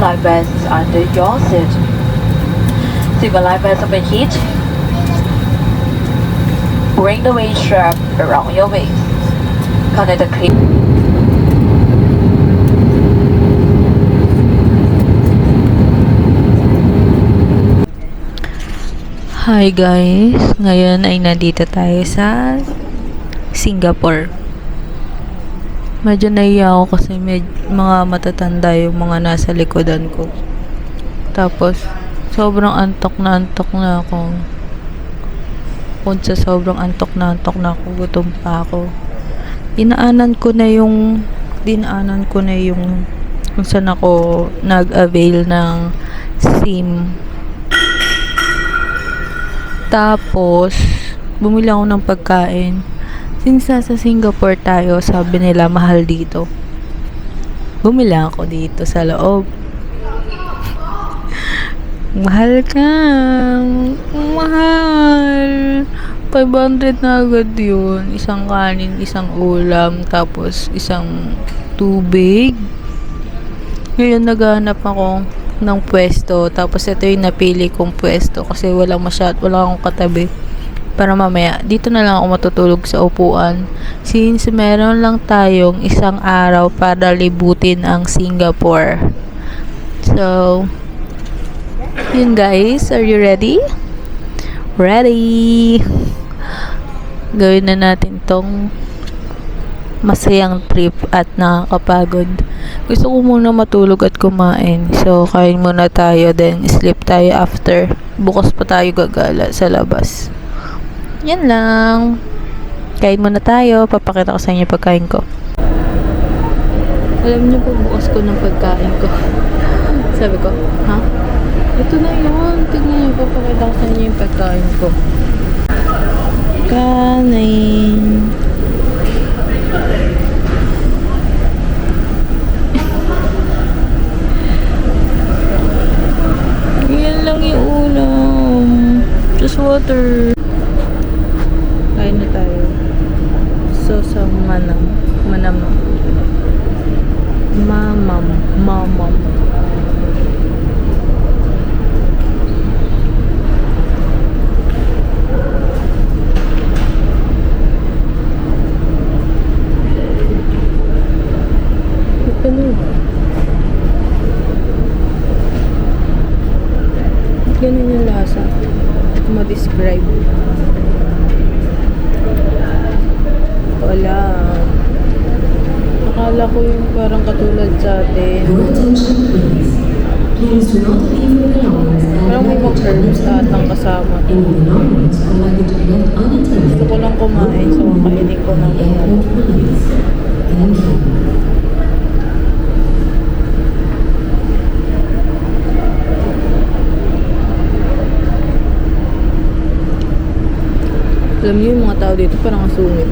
life vests under your seat. Zip the life vest open hitch. Bring the waist strap around your waist. Connect the clip. Hi guys! Ngayon ay nandito tayo sa Singapore. Medyo naiya ako kasi mga matatanda yung mga nasa likodan ko. Tapos, sobrang antok na ako. Kung sa sobrang antok na ako, gutom pa ako. Dinaanan ko na yung kung saan ako nag-avail ng SIM. Tapos, bumili ako ng pagkain. Since sa Singapore tayo, sabi nila mahal dito. Bumili ako dito sa loob. Mahal ka. Mahal. 500 na agad yun. Isang kanin, isang ulam, tapos isang tubig. Ngayon naghahanap ako ng pwesto, tapos ito yung napili kong pwesto kasi wala akong katabi para mamaya dito na lang ako matutulog sa upuan since meron lang tayong isang araw para libutin ang Singapore. So yun guys, are you ready? Ready! Gawin na natin tong masayang trip at nakakapagod. Gusto ko muna matulog at kumain. So, kain muna tayo, then sleep tayo after. Bukas pa tayo gagala sa labas. Yan lang. Kain muna tayo. Papakita ko sa inyo pagkain ko. Alam niyo po, bukas ko ng pagkain ko. Sabi ko, ha? Ito na yun. Tignan niyo, papakita ko sa inyo yung pagkain ko. Kanin. Yan lang yung ulam. Just water. Kain na tayo. So, sa mamam. Ganun yung lasa. Ma-describe. Wala. Akala ko yung parang katulad sa atin. Parang may mga herbs atang kasama. Gusto ko lang kumain, so kakainin ko ng ilan. Alam niyo yung mga tao dito parang asungit.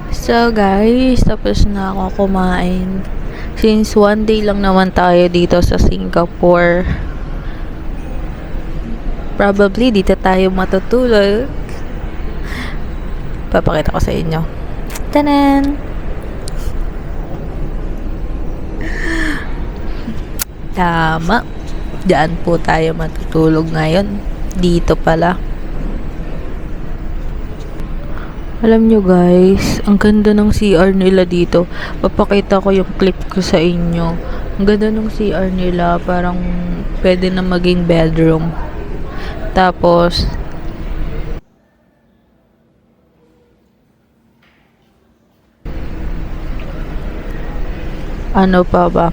So guys, tapos na ako kumain. Since one day lang naman tayo dito sa Singapore, probably dito tayo matutulog. Papakita ko sa inyo. Tanan! Tama. Diyan po tayo matutulog ngayon. Dito pala. Alam nyo guys, ang ganda ng CR nila dito. Papakita ko yung clip ko sa inyo. Ang ganda ng CR nila. Parang pwede na maging bedroom. Tapos, ano pa ba?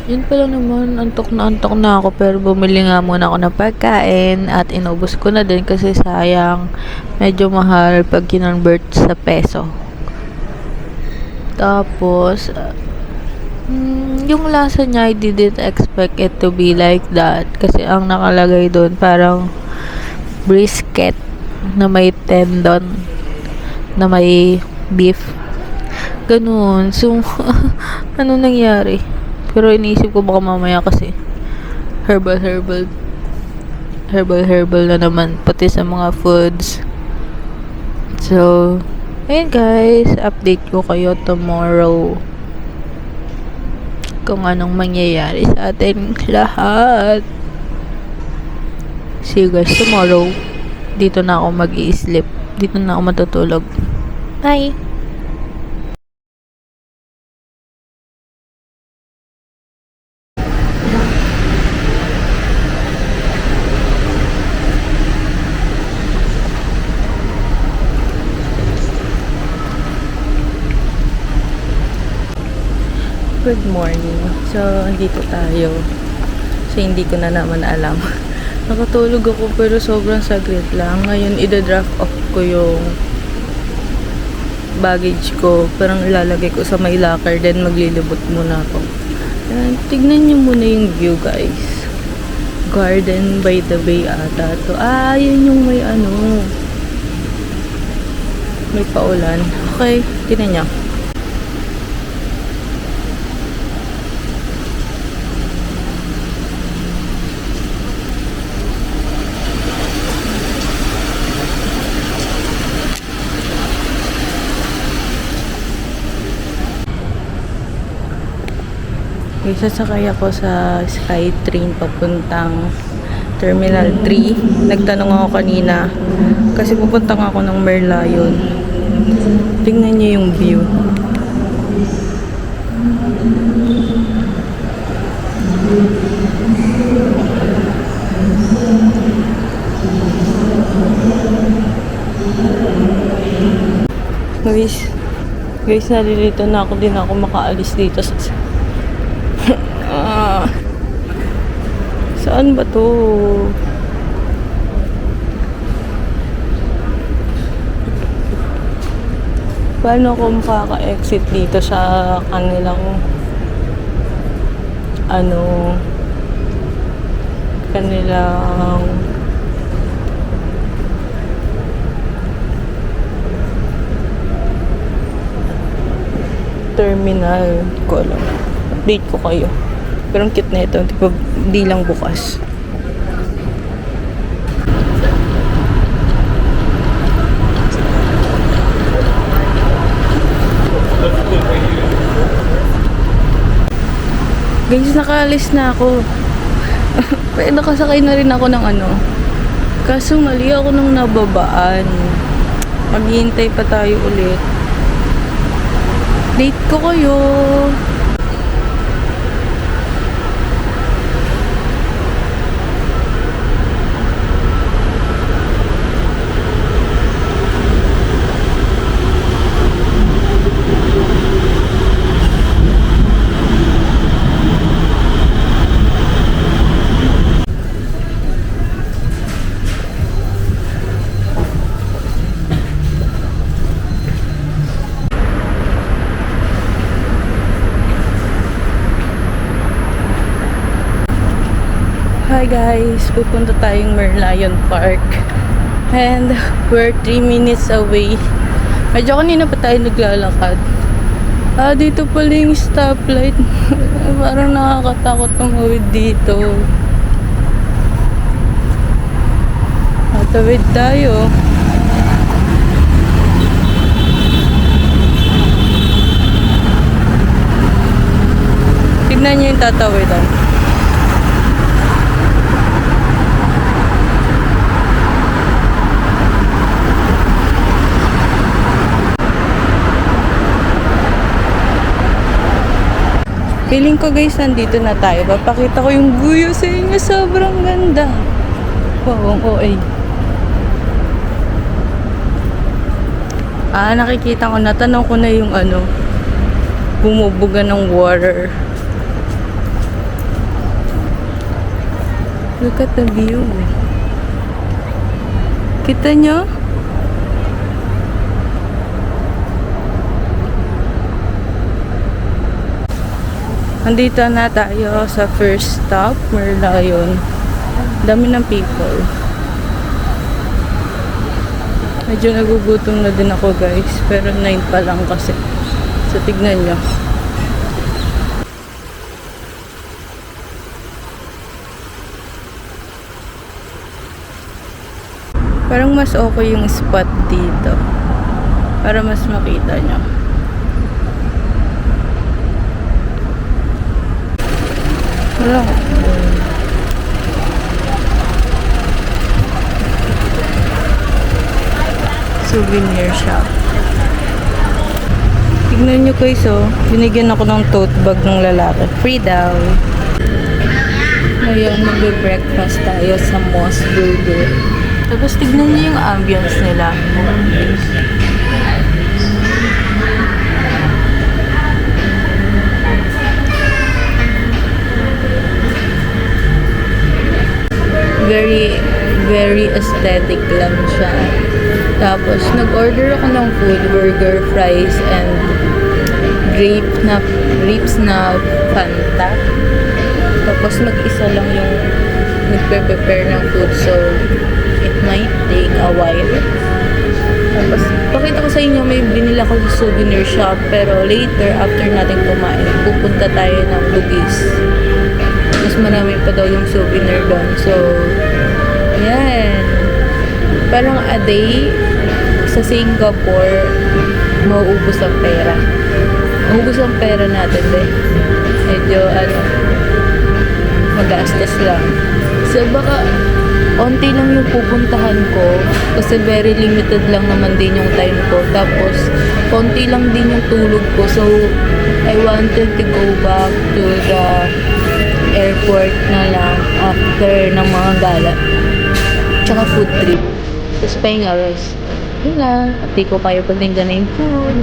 Yun pala naman, antok na ako pero bumili nga muna ako ng pagkain at inubos ko na din kasi sayang, medyo mahal pag kinonvert sa peso. Tapos yung lasa niya, I didn't expect it to be like that kasi ang nakalagay doon parang brisket na may tendon na may beef. Ganun. So, ano nangyari? Pero iniisip ko baka mamaya kasi herbal na naman, pati sa mga foods. So, ayun guys, update ko kayo tomorrow kung anong mangyayari sa atin lahat. See you guys tomorrow. Dito na ako mag-i-sleep. Dito na ako matutulog. Bye! Good morning. So, andito tayo. So, hindi ko na naman alam. Nakatulog ako pero sobrang saglit lang. Ngayon, ida-draft off ko yung baggage ko. Parang ilalagay ko sa may locker. Then, maglilibot muna ako. Ayan, tignan nyo muna yung view, guys. Garden by the Bay ata. To. Yun yung may may paulan. Okay, tignan nyo. Sasakay ako sa SkyTrain papuntang Terminal 3. Nagtanong ako kanina kasi pupunta nga ako ng Merlion. Tingnan niyo yung view. Guys, nalilito na ako. Di na ako makaalis dito sa saan ba to? Paano ako makaka-exit dito sa kanilang terminal ko alam. Update ko kayo. Pero ang cute na ito. Di lang bukas. Guys, nakaalis na ako. Pero nakasakay na rin ako ng kaso mali ako nung nababaan. Maghihintay pa tayo ulit. Date ko kayo. Hi guys, pupunta tayong Merlion Park and we're 3 minutes away. Medyo kanina pa tayo naglalakad. Dito pala yung stoplight. Parang nakakatakot tumawid dito. Tawid tayo. Tignan niyo yung tatawidan. Feeling ko guys, nandito na tayo. Papakita ko yung view sa inyo. Sobrang ganda. Wow, ang OA. Nakikita ko. Natanong ko na yung bumubuga ng water. Look at the view. Kita nyo? Andito na tayo sa first stop, Merlion. Dami ng people. Medyo nagugutom na din ako guys, pero 9 pa lang kasi. So tignan nyo. Parang mas okay yung spot dito. Para mas makita nyo. Wala. Souvenir shop. Tignan nyo guys, oh. Binigyan ako ng tote bag ng lalaki. Free daw. Ngayon, magbe-breakfast tayo sa Moss Burger. Tapos tignan nyo yung ambience nila. Very aesthetic lang siya. Tapos, nag-order ako ng food, burger, fries, and grapes na Fanta. Tapos, mag-isa lang yung nagpe-prepare ng food, so it might take a while. Tapos, pakita ko sa inyo, may binila ko sa souvenir shop, pero later, after natin kumain, pupunta tayo ng Bugis. Mas marami pa daw yung souvenir doon. So, yan. Parang a day sa Singapore, mauubos ang pera. Mauubos ang pera natin din. Medyo, magastos lang. So, baka, onti lang yung pupuntahan ko. Kasi very limited lang naman din yung time ko. Tapos, konti lang din yung tulog ko. So, I wanted to go back to the airport na lang after ng mga gala. Tsaka food trip. Tapos pahinga rest. Yun lang. At di ko kaya pagtinda na yung food.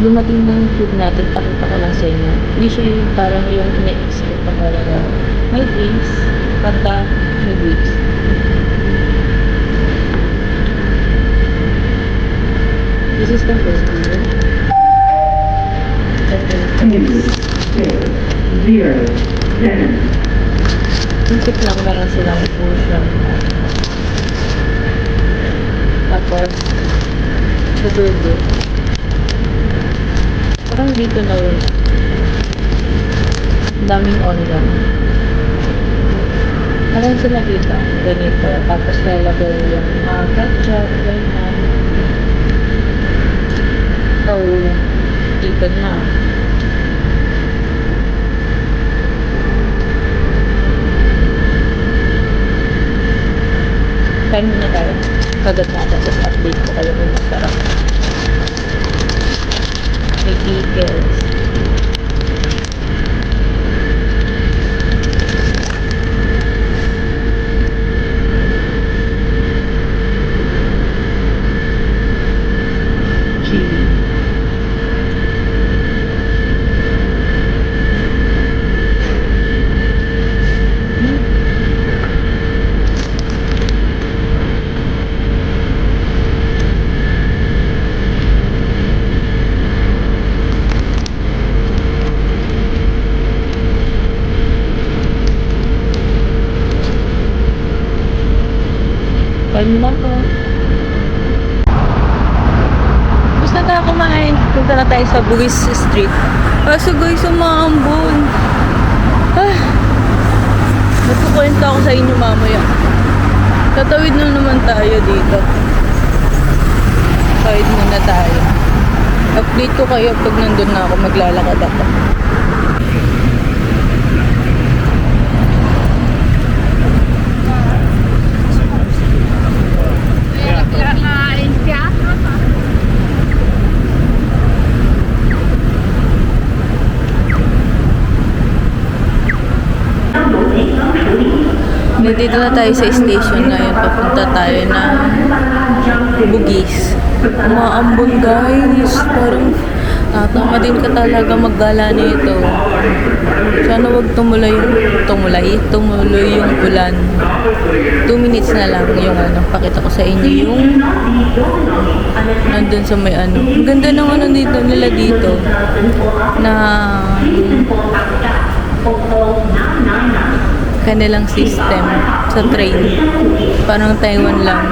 Dumating na yung food natin. Pakita ko lang sa inyo. Hindi siya yung parang yung ina-expect pa talaga. May drinks. Kanta. May drinks. This is the first one. 607. Isip lang meron silang portion. Tapos, sa burger. Parang dito na rin. Daming onion. Parang sila dito. Ganito. Tapos lalagay yung ketchup. Ganyan. So, dito na. Kain muna tayo. Kagat natin. Tapos update ko kayo kung masarap. May pickles. Chili. Kain na ako. Gusto na tayo kumain. Punta na tayo sa Bugis Street. Kaso guys, umaambon. Magkukwento ako sa inyo mamaya. Tatawid na naman tayo dito. Tawid muna tayo. Update ko kayo pag nandun na ako, maglalakad ako. Nandito na tayo sa station ngayon. Papunta tayo na Bugis. Umaambon guys. Parang tama din ka talaga maggala nito. Sana wag tumuloy yung ulan. 2 minutes na lang yung pakita ko sa inyo yung nandun sa may Ang ganda ng dito nila dito na kanilang system sa train. Parang Taiwan lang.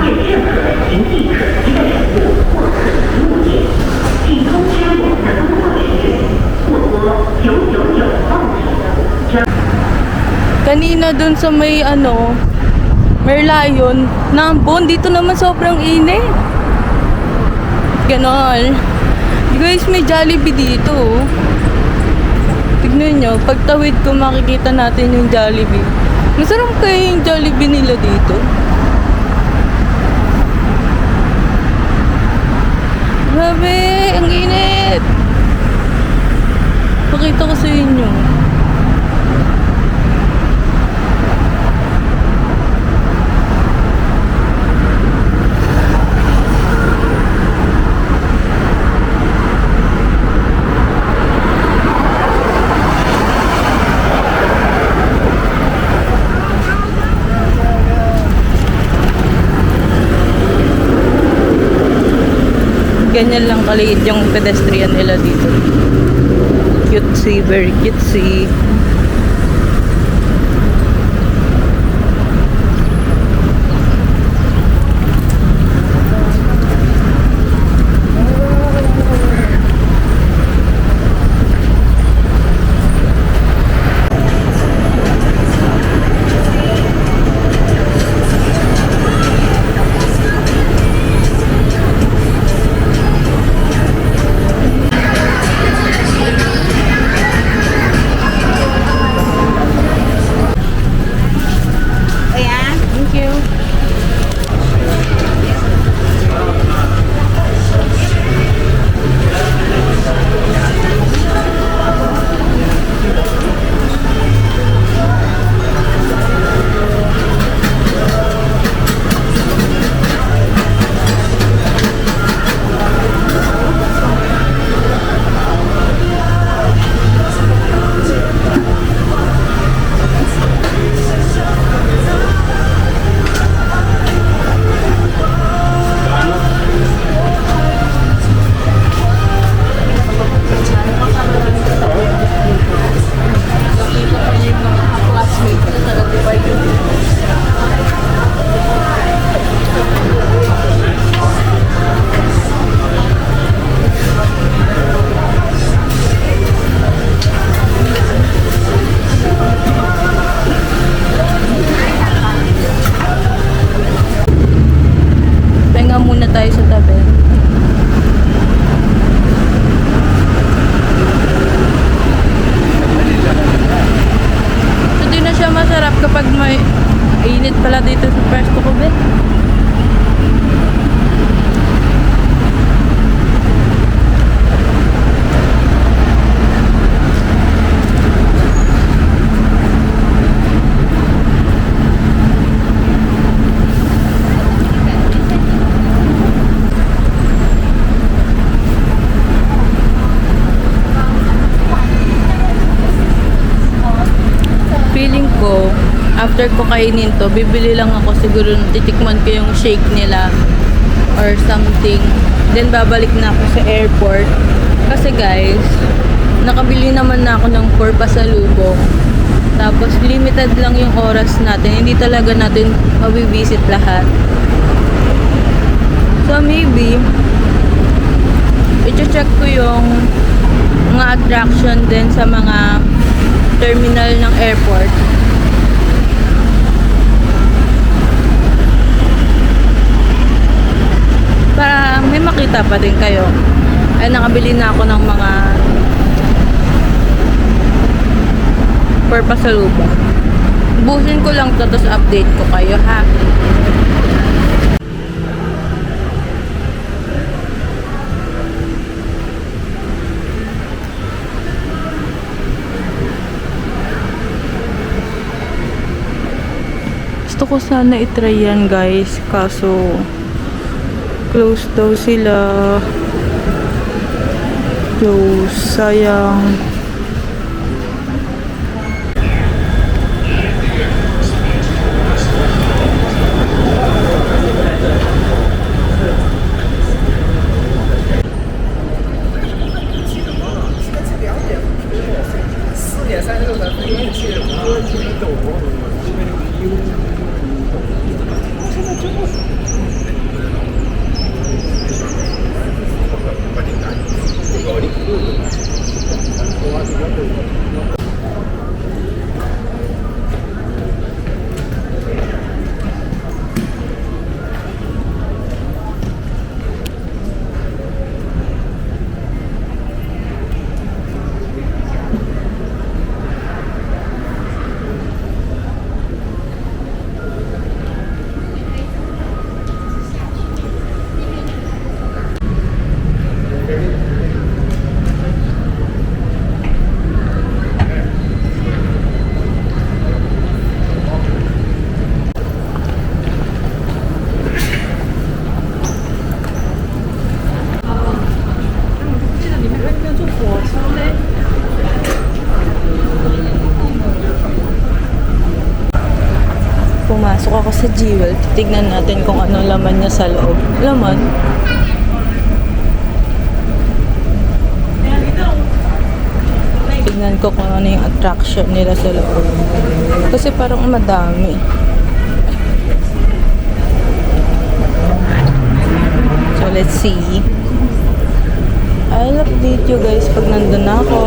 Kanina dun sa may Merlion, Nambon, dito naman sobrang init. Ganon. Guys, may Jollibee dito. Oh. Tignan nyo, pagtawid ko makikita natin yung Jollibee. Masarap kaya yung Jollibee nila dito. Grabe, ang init. Pakita ko sa inyo. Ganyan lang kaliit yung pedestrian nila dito. Cutesy, very cutesy. Thank you. Pahinga muna tayo sa tabi. So, di na siya masarap kapag may init pala dito sa pwesto ko, be. Feeling ko, after ko kainin to, bibili lang ako siguro, titikman ko yung shake nila or something. Then babalik na ako sa airport. Kasi guys, nakabili naman na ako ng 4 pasalubong. Tapos limited lang yung oras natin. Hindi talaga natin mabibisit lahat. So maybe, i-check ko yung mga attraction din sa mga terminal ng airport. Para may makita pa din kayo. Ay, nakabili na ako ng mga per pasalubong. Busin ko lang to, tapos update ko kayo, ha? Gusto ko sana itry yan, guys, kaso close daw sila. Close, sayang. pumasok ako sa Jewel, titignan natin kung ano laman niya sa loob. Laman? Tignan ko kung ano yung attraction nila sa loob. Kasi parang madami. So, let's see. I'll update you guys pag nandun ako.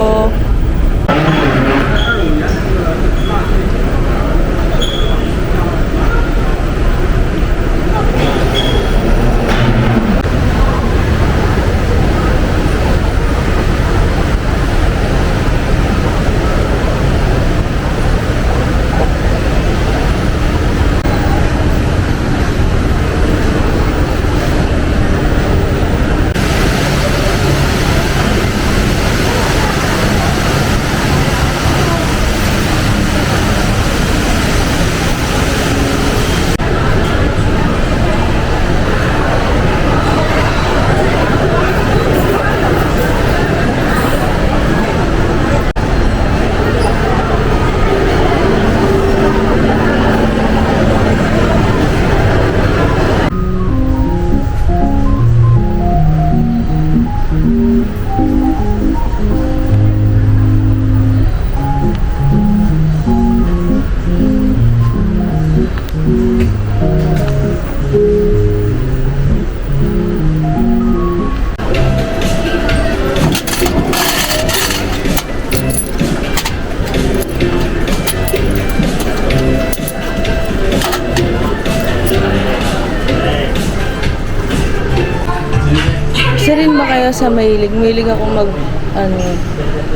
Isa rin ba kayo sa mahilig? Mahilig ako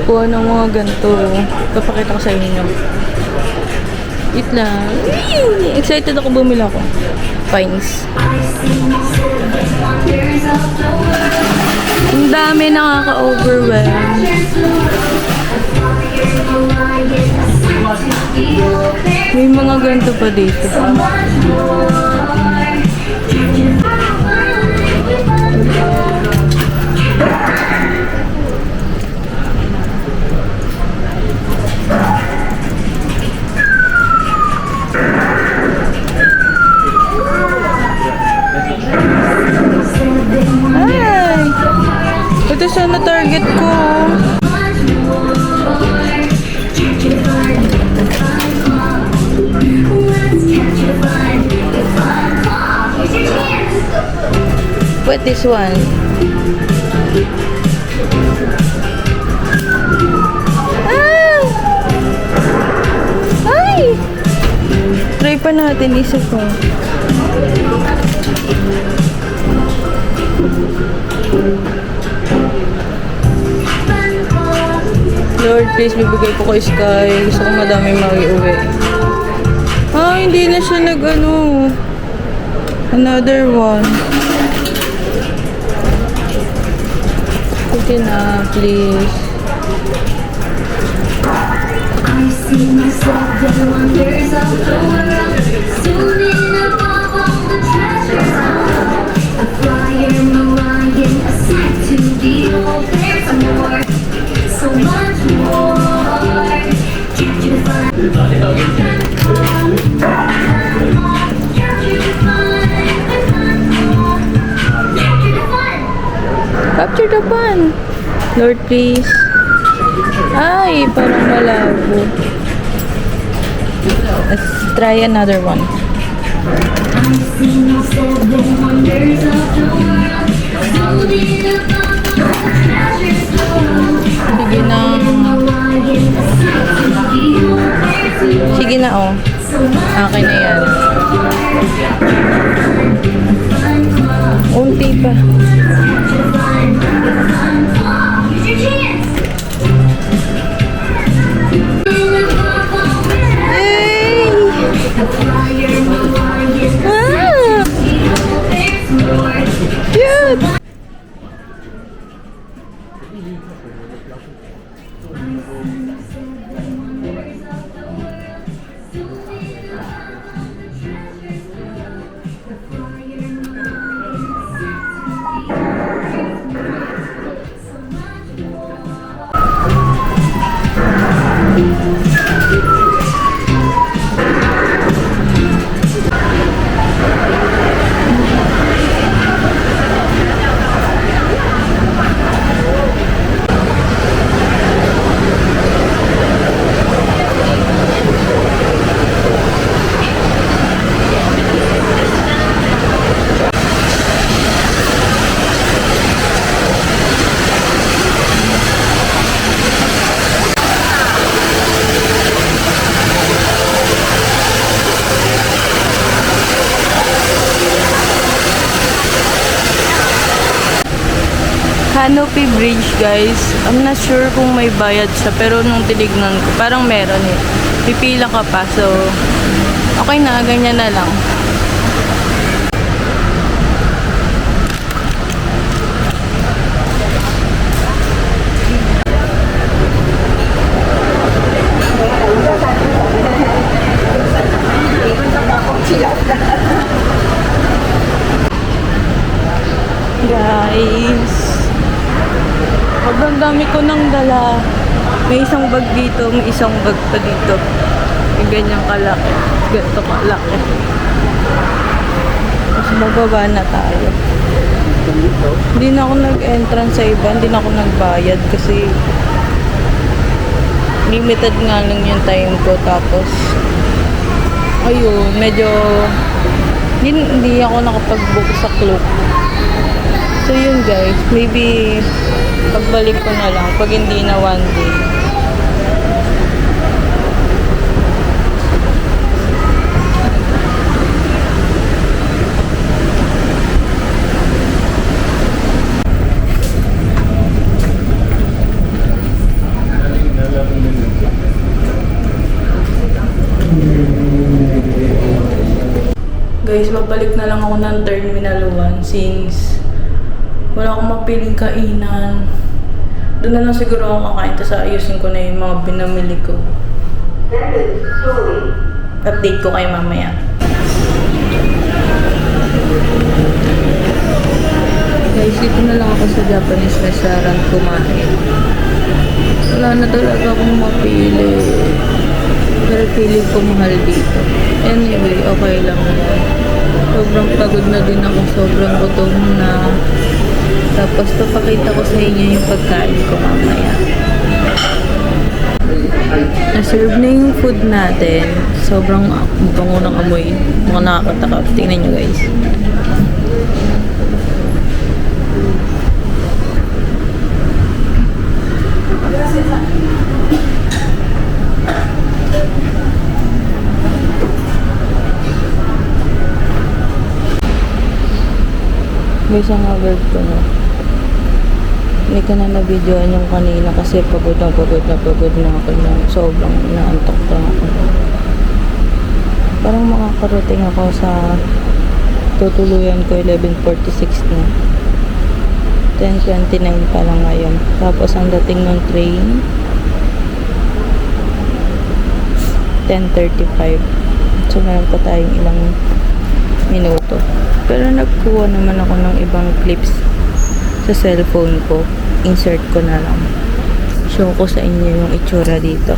kuha ng mga ganito. Papakita ko sa inyo. Wait lang. Excited ako bumili ako. Fines. Ang dami, nakaka-overwhelm. May mga ganito pa dito. Ay! Ito sana target ko. What this one? Ah! Ay! Try pa natin isa ko. Lord, please, bibigay ko kay Sky. Gusto ko madami mauwi. Ah, hindi na siya Another one. Okay na, please. I see myself in wonders of the world. Soon enough, all the treasures found. A flyer, Mariah, a sight to behold. There's more, so much more. Can't you find? Can't you find? Capture the fun. Lord, please. Ay, parang malabo. Let's try another one. I've seen 7 wonders of the world. Soon enough, all the treasures found. Sige na. Sige na, oh. Okay na yan. Unti pa. Yay! Ah! Cute! Canopy Bridge, guys. I'm not sure kung may bayad siya, pero nung tinignan ko, parang meron eh. Pipila ka pa, so okay na, ganyan na lang. Guys, sobrang dami ko nang dala. May isang bag dito, may isang bag pa dito. May ganyang kalaki. Ganito kalaki. Tapos bababa na tayo. Hindi na ako nag-entrance sa iba. Hindi na ako nagbayad kasi limited nga lang yung time ko. Tapos ayun, medyo hindi ako nakapag-book sa Klook. So yun guys, maybe pagbalik ko na lang pag hindi na one day. Guys, babalik na lang ako ng Terminal 1 since wala akong mapiling kainan. Doon na lang siguro ako kakain, tapos ayusin ko na yung mga binamili ko. Update ko kayo mamaya. Guys, dito na lang ako sa Japanese restaurant kumain. Wala na talaga akong mapili. Pero feeling ko mahal dito. Anyway, okay lang yan. Sobrang pagod na din ako. Sobrang gutom na. Tapos papakita ko sa inyo yung pagkain ko mamaya. Na-serve na yung food natin. Sobrang bango ng amoy. Mukhang nakakatakap. Tingnan nyo guys. Guys, ang agad ko na. Hindi ko na na-videoan yung kanina kasi pagod na ako na sobrang naantok na ako. Parang makakarating ako sa tutuluyan ko 11:46 na. 10:29 pa lang ngayon. Tapos ang dating ng train 10:35. So meron pa tayong ilang minuto. Pero nagkuha naman ako ng ibang clips sa cellphone ko. Insert ko na lang. Show ko sa inyo yung itsura dito.